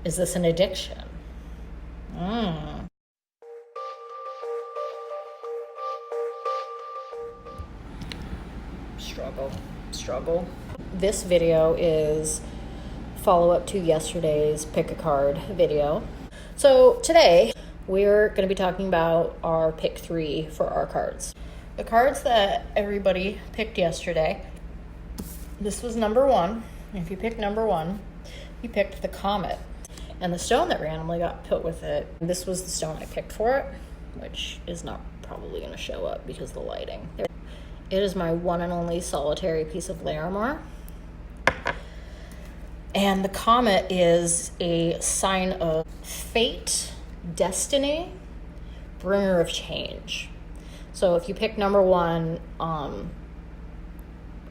Is this an addiction? Struggle. This video is follow-up to yesterday's pick a card video. So today we're going to be talking about our pick 3 for our cards. The cards that everybody picked yesterday. This was number 1. If you picked number 1, you picked the Comet. And the stone that randomly got put with it, this was the stone I picked for it, which is not probably going to show up because of the lighting. It is my one and only solitary piece of Larimar. And the Comet is a sign of fate, destiny, bringer of change. So if you pick number 1,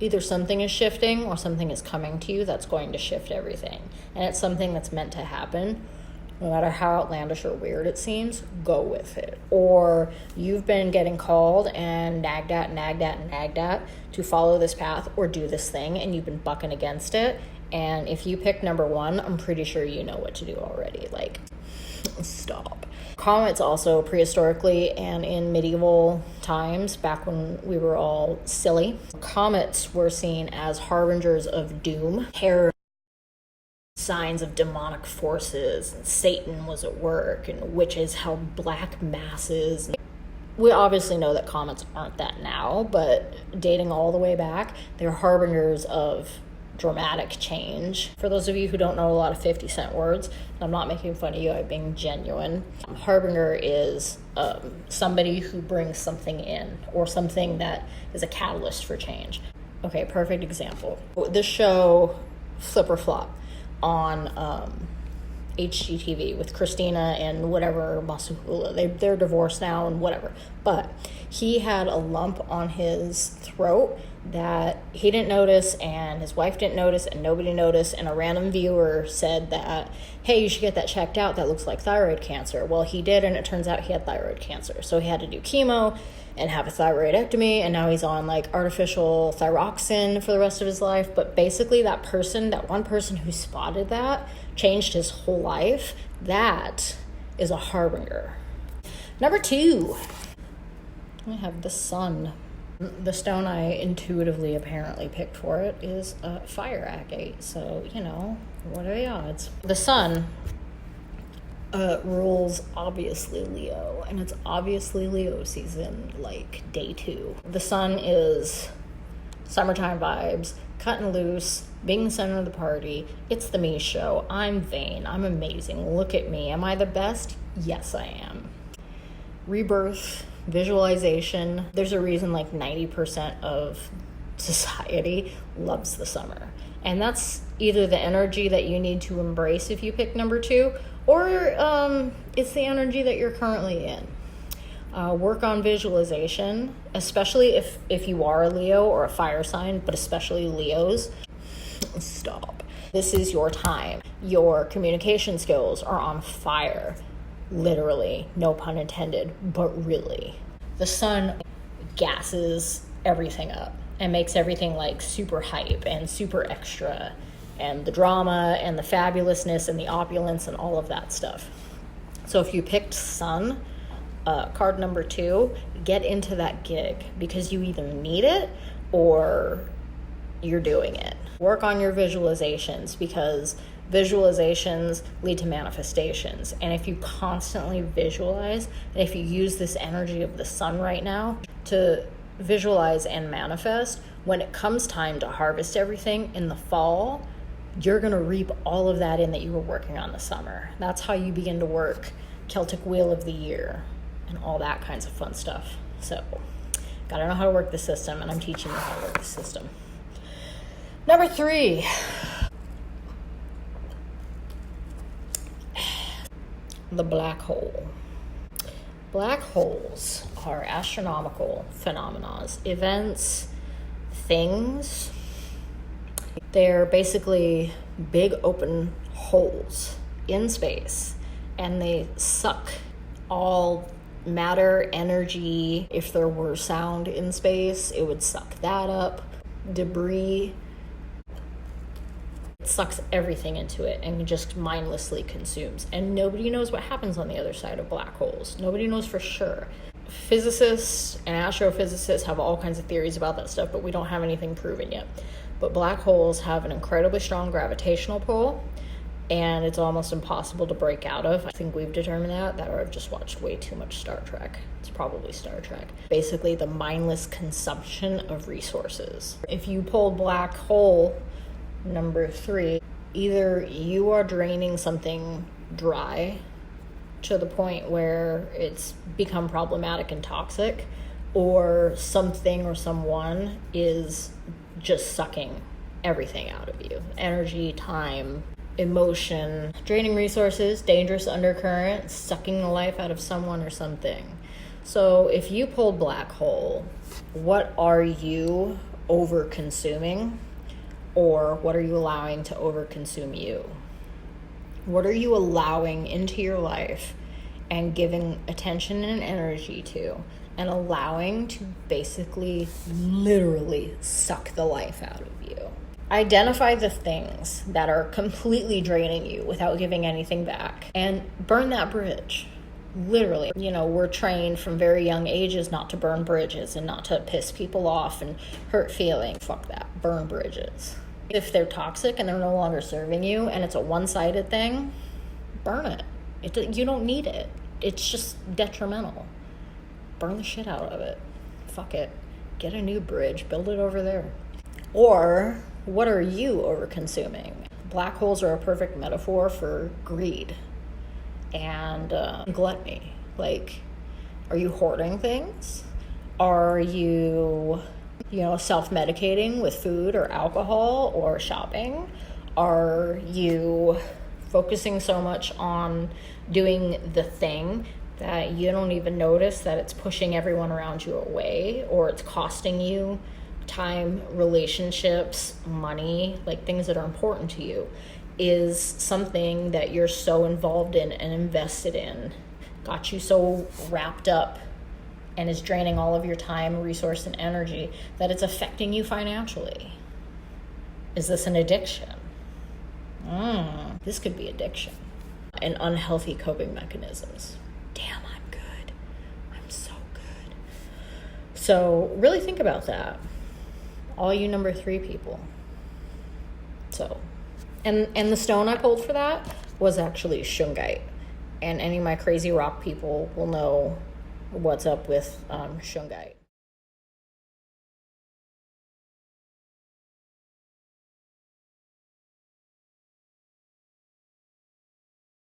either something is shifting or something is coming to you that's going to shift everything. And it's something that's meant to happen. No matter how outlandish or weird it seems, go with it. Or you've been getting called and nagged at to follow this path or do this thing, and you've been bucking against it. And if you pick number 1, I'm pretty sure you know what to do already. Like, stop. Comets also prehistorically and in medieval times, back when we were all silly, comets were seen as harbingers of doom, terror, signs of demonic forces, and Satan was at work, and witches held black masses. We obviously know that comets aren't that now, but dating all the way back, they're harbingers of dramatic change. For those of you who don't know a lot of 50 Cent words, I'm not making fun of you, I'm being genuine. Harbinger is somebody who brings something in, or something that is a catalyst for change. Okay, perfect example. This show, Flip or Flop, on HGTV with Christina and whatever Masuhula. They're divorced now and whatever. But he had a lump on his throat that he didn't notice, and his wife didn't notice, and nobody noticed, and a random viewer said that, hey, you should get that checked out, that looks like thyroid cancer. Well, he did, and it turns out he had thyroid cancer. So he had to do chemo and have a thyroidectomy, and now he's on like artificial thyroxine for the rest of his life. But basically that one person who spotted that changed his whole life. That is a harbinger. Number 2, I have the sun. The stone I intuitively apparently picked for it is a fire agate. So, what are the odds? The sun rules obviously Leo, and it's obviously Leo season, like day 2. The sun is summertime vibes, cutting loose, being the center of the party. It's the me show. I'm vain. I'm amazing. Look at me. Am I the best? Yes, I am. Rebirth, visualization. There's a reason like 90% of society loves the summer. And that's either the energy that you need to embrace if you pick number 2, or it's the energy that you're currently in. Work on visualization, especially if you are a Leo or a fire sign, but especially Leos. Stop. This is your time. Your communication skills are on fire. Literally, no pun intended, but really. The sun gasses everything up and makes everything like super hype and super extra, and the drama and the fabulousness and the opulence and all of that stuff. So if you picked sun, card number 2, get into that gig, because you either need it or you're doing it. Work on your visualizations, because visualizations lead to manifestations. And if you constantly visualize, and if you use this energy of the sun right now to visualize and manifest, when it comes time to harvest everything in the fall, you're going to reap all of that in that you were working on the summer. That's how you begin to work Celtic Wheel of the Year and all that kinds of fun stuff. So, gotta know how to work the system, and I'm teaching you how to work the system. Number 3. The black hole. Black holes are astronomical phenomena, events, things. They're basically big open holes in space, and they suck all matter, energy. If there were sound in space, it would suck that up. Debris. sucks everything into it and just mindlessly consumes. And nobody knows what happens on the other side of black holes. Nobody knows for sure. Physicists and astrophysicists have all kinds of theories about that stuff, but we don't have anything proven yet. But black holes have an incredibly strong gravitational pull, and it's almost impossible to break out of. I think we've determined that, or I've just watched way too much Star Trek. It's probably Star Trek. Basically, the mindless consumption of resources. If you pull black hole number 3, either you are draining something dry to the point where it's become problematic and toxic, or something or someone is just sucking everything out of you. Energy, time, emotion, draining resources, dangerous undercurrent, sucking the life out of someone or something. So if you pulled black hole, what are you over consuming, or what are you allowing to over consume you? What are you allowing into your life and giving attention and energy to, and allowing to basically literally suck the life out of you? Identify the things that are completely draining you without giving anything back, and burn that bridge. Literally. We're trained from very young ages not to burn bridges and not to piss people off and hurt feelings. Fuck that. Burn bridges. If they're toxic and they're no longer serving you and it's a one-sided thing, burn it. You don't need it. It's just detrimental. Burn the shit out of it. Fuck it. Get a new bridge. Build it over there. Or, what are you over-consuming? Black holes are a perfect metaphor for greed and gluttony. Like, are you hoarding things? Are you self-medicating with food or alcohol or shopping? Are you focusing so much on doing the thing that you don't even notice that it's pushing everyone around you away, or it's costing you time, relationships, money, like things that are important to you? Is something that you're so involved in and invested in, got you so wrapped up, and is draining all of your time, resource, and energy that it's affecting you financially? Is this an addiction? This could be addiction and unhealthy coping mechanisms. Damn, I'm good. I'm so good. So really think about that. All you number 3 people. So, and the stone I pulled for that was actually shungite. And any of my crazy rock people will know what's up with shungite.